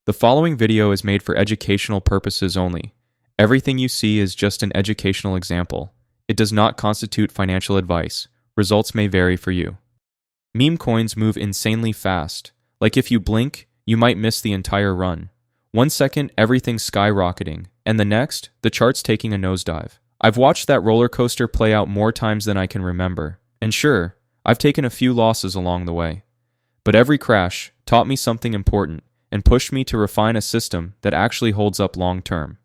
The following video is made for educational purposes only. Everything you see is just an educational example. It does not constitute financial advice. Results may vary for you. Meme coins move insanely fast. Like if you blink, you might miss the entire run. 1 second, everything's skyrocketing, and the next, the chart's taking a nosedive. I've watched that roller coaster play out more times than I can remember. And sure, I've taken a few losses along the way. But every crash taught me something important and pushed me to refine a system that actually holds up long term.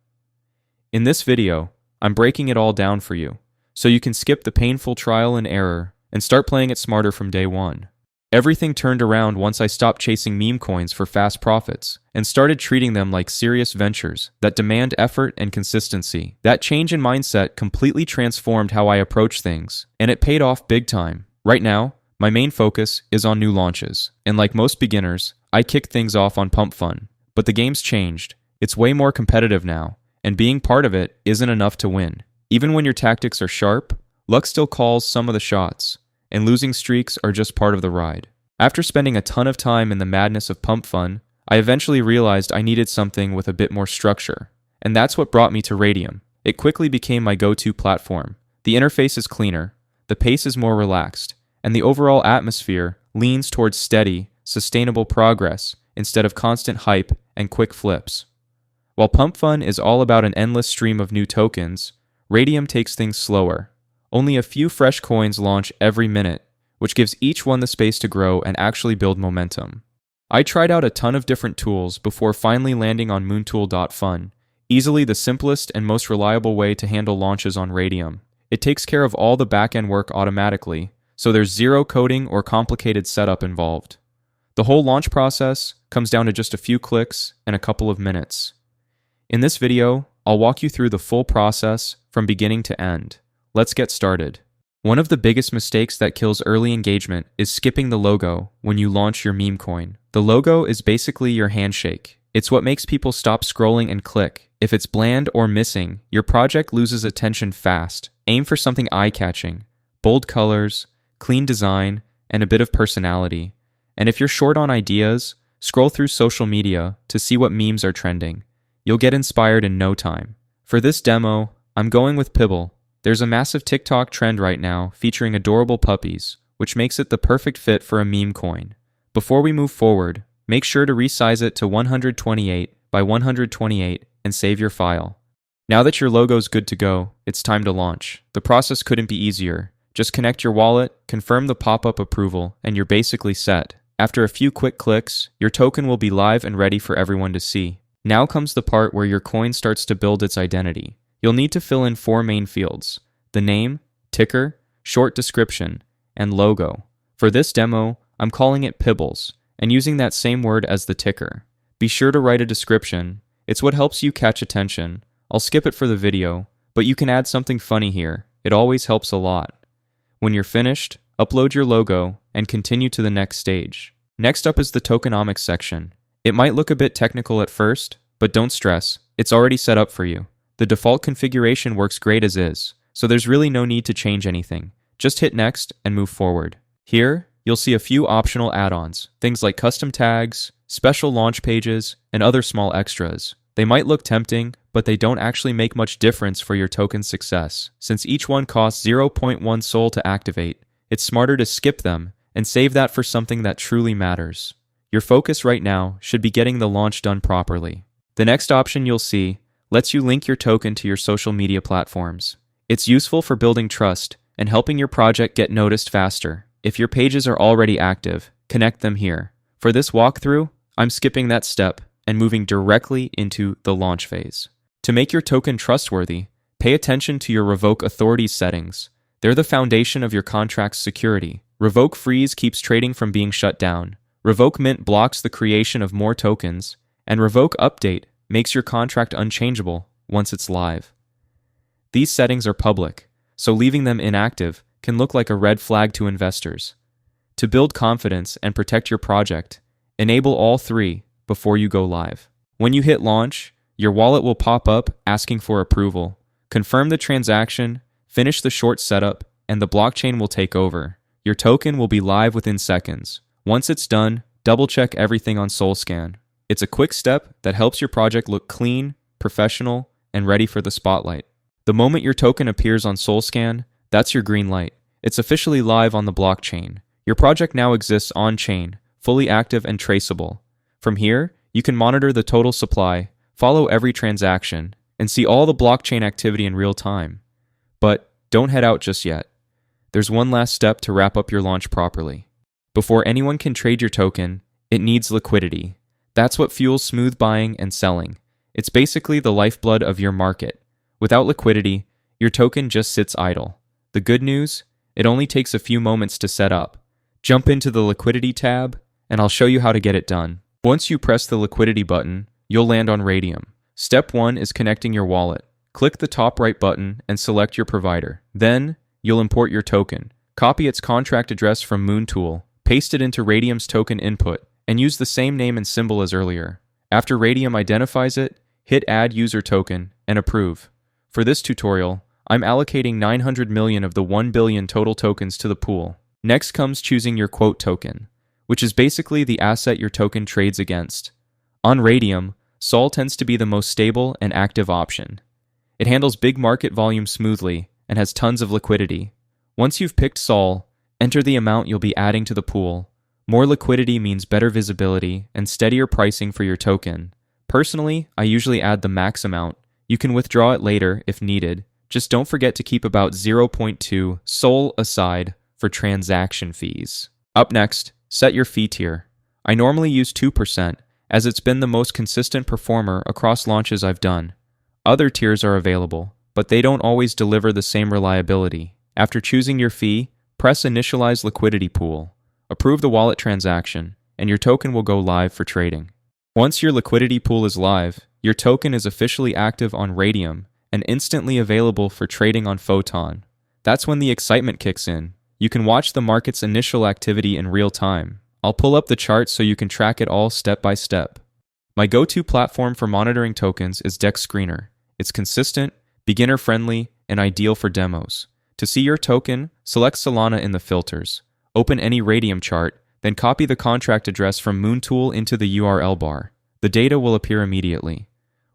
In this video, I'm breaking it all down for you, so you can skip the painful trial and error and start playing it smarter from day one. Everything turned around once I stopped chasing meme coins for fast profits and started treating them like serious ventures that demand effort and consistency. That change in mindset completely transformed how I approach things, and it paid off big time. Right now, my main focus is on new launches, and like most beginners, I kick things off on Pump Fun. But the game's changed. It's way more competitive now, and being part of it isn't enough to win. Even when your tactics are sharp, luck still calls some of the shots, and losing streaks are just part of the ride. After spending a ton of time in the madness of Pump Fun, I eventually realized I needed something with a bit more structure, and that's what brought me to Raydium. It quickly became my go-to platform. The interface is cleaner, the pace is more relaxed, and the overall atmosphere leans towards steady, sustainable progress instead of constant hype and quick flips. While Pump Fun is all about an endless stream of new tokens, Raydium takes things slower. Only a few fresh coins launch every minute, which gives each one the space to grow and actually build momentum. I tried out a ton of different tools before finally landing on moontool.fun, easily the simplest and most reliable way to handle launches on Raydium. It takes care of all the back-end work automatically, so there's zero coding or complicated setup involved. The whole launch process comes down to just a few clicks and a couple of minutes. In this video, I'll walk you through the full process from beginning to end. Let's get started. One of the biggest mistakes that kills early engagement is skipping the logo when you launch your meme coin. The logo is basically your handshake. It's what makes people stop scrolling and click. If it's bland or missing, your project loses attention fast. Aim for something eye-catching, bold colors, clean design, and a bit of personality. And if you're short on ideas, scroll through social media to see what memes are trending. You'll get inspired in no time. For this demo, I'm going with Pibble. There's a massive TikTok trend right now featuring adorable puppies, which makes it the perfect fit for a meme coin. Before we move forward, make sure to resize it to 128 by 128 and save your file. Now that your logo's good to go, it's time to launch. The process couldn't be easier. Just connect your wallet, confirm the pop-up approval, and you're basically set. After a few quick clicks, your token will be live and ready for everyone to see. Now comes the part where your coin starts to build its identity. You'll need to fill in 4 main fields: the name, ticker, short description, and logo. For this demo, I'm calling it Pibbles, and using that same word as the ticker. Be sure to write a description. It's what helps you catch attention. I'll skip it for the video, but you can add something funny here. It always helps a lot. When you're finished, upload your logo and continue to the next stage. Next up is the tokenomics section. It might look a bit technical at first, but don't stress, it's already set up for you. The default configuration works great as is, so there's really no need to change anything. Just hit next and move forward. Here, you'll see a few optional add-ons, things like custom tags, special launch pages, and other small extras. They might look tempting, but they don't actually make much difference for your token's success. Since each one costs 0.1 Sol to activate, it's smarter to skip them and save that for something that truly matters. Your focus right now should be getting the launch done properly. The next option you'll see lets you link your token to your social media platforms. It's useful for building trust and helping your project get noticed faster. If your pages are already active, connect them here. For this walkthrough, I'm skipping that step and moving directly into the launch phase. To make your token trustworthy, pay attention to your revoke authorities settings. They're the foundation of your contract's security. Revoke freeze keeps trading from being shut down. Revoke mint blocks the creation of more tokens, and revoke update makes your contract unchangeable once it's live. These settings are public, so leaving them inactive can look like a red flag to investors. To build confidence and protect your project, enable all 3 before you go live. When you hit launch, your wallet will pop up asking for approval. Confirm the transaction, finish the short setup, and the blockchain will take over. Your token will be live within seconds. Once it's done, double-check everything on SolScan. It's a quick step that helps your project look clean, professional, and ready for the spotlight. The moment your token appears on SolScan, that's your green light. It's officially live on the blockchain. Your project now exists on-chain, fully active and traceable. From here, you can monitor the total supply, follow every transaction, and see all the blockchain activity in real time. But don't head out just yet. There's one last step to wrap up your launch properly. Before anyone can trade your token, it needs liquidity. That's what fuels smooth buying and selling. It's basically the lifeblood of your market. Without liquidity, your token just sits idle. The good news? It only takes a few moments to set up. Jump into the liquidity tab, and I'll show you how to get it done. Once you press the liquidity button, you'll land on Raydium. Step 1 is connecting your wallet. Click the top right button and select your provider. Then, you'll import your token. Copy its contract address from Moontool, paste it into Raydium's token input, and use the same name and symbol as earlier. After Raydium identifies it, hit Add User Token and approve. For this tutorial, I'm allocating 900 million of the 1 billion total tokens to the pool. Next comes choosing your quote token, which is basically the asset your token trades against. On Raydium, Sol tends to be the most stable and active option. It handles big market volume smoothly and has tons of liquidity. Once you've picked Sol, enter the amount you'll be adding to the pool. More liquidity means better visibility and steadier pricing for your token. Personally, I usually add the max amount. You can withdraw it later if needed. Just don't forget to keep about 0.2 Sol aside for transaction fees. Up next, set your fee tier. I normally use 2%, as it's been the most consistent performer across launches I've done. Other tiers are available, but they don't always deliver the same reliability. After choosing your fee, press Initialize Liquidity Pool. Approve the wallet transaction, and your token will go live for trading. Once your liquidity pool is live, your token is officially active on Raydium and instantly available for trading on Photon. That's when the excitement kicks in. You can watch the market's initial activity in real time. I'll pull up the chart so you can track it all step by step. My go-to platform for monitoring tokens is Dex Screener. It's consistent, beginner-friendly, and ideal for demos. To see your token, select Solana in the filters. Open any Raydium chart, then copy the contract address from Moontool into the URL bar. The data will appear immediately.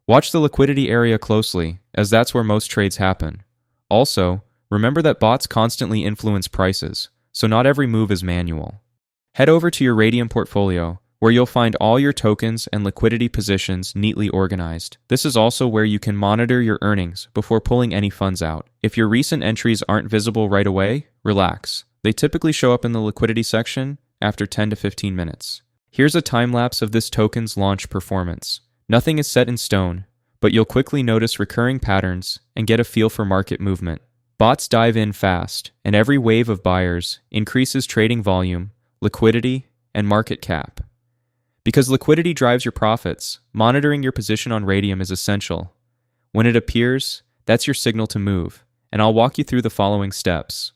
Watch the liquidity area closely, as that's where most trades happen. Also, remember that bots constantly influence prices, so not every move is manual. Head over to your Raydium portfolio, where you'll find all your tokens and liquidity positions neatly organized. This is also where you can monitor your earnings before pulling any funds out. If your recent entries aren't visible right away, relax. They typically show up in the liquidity section after 10 to 15 minutes. Here's a time-lapse of this token's launch performance. Nothing is set in stone, but you'll quickly notice recurring patterns and get a feel for market movement. Bots dive in fast, and every wave of buyers increases trading volume, liquidity, and market cap. Because liquidity drives your profits, monitoring your position on Raydium is essential. When it appears, that's your signal to move, and I'll walk you through the following steps.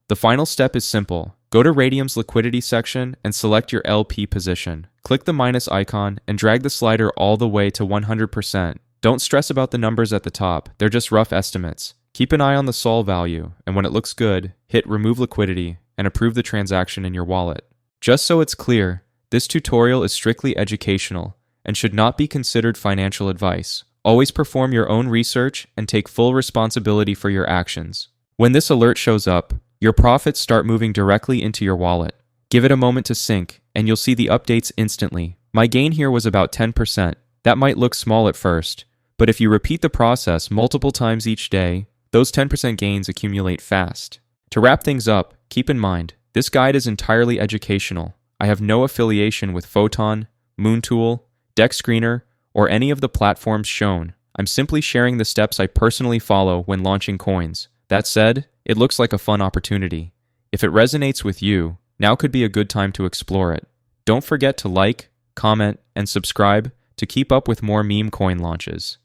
The final step is simple. Go to Raydium's liquidity section and select your LP position. Click the minus icon and drag the slider all the way to 100%. Don't stress about the numbers at the top, they're just rough estimates. Keep an eye on the Sol value, and when it looks good, hit Remove Liquidity and approve the transaction in your wallet. Just so it's clear, this tutorial is strictly educational and should not be considered financial advice. Always perform your own research and take full responsibility for your actions. When this alert shows up, your profits start moving directly into your wallet. Give it a moment to sync, and you'll see the updates instantly. My gain here was about 10%. That might look small at first, but if you repeat the process multiple times each day, those 10% gains accumulate fast. To wrap things up, keep in mind, this guide is entirely educational. I have no affiliation with Photon, Moontool, Dex Screener, or any of the platforms shown. I'm simply sharing the steps I personally follow when launching coins. That said, it looks like a fun opportunity. If it resonates with you, now could be a good time to explore it. Don't forget to like, comment, and subscribe to keep up with more Memecoin launches.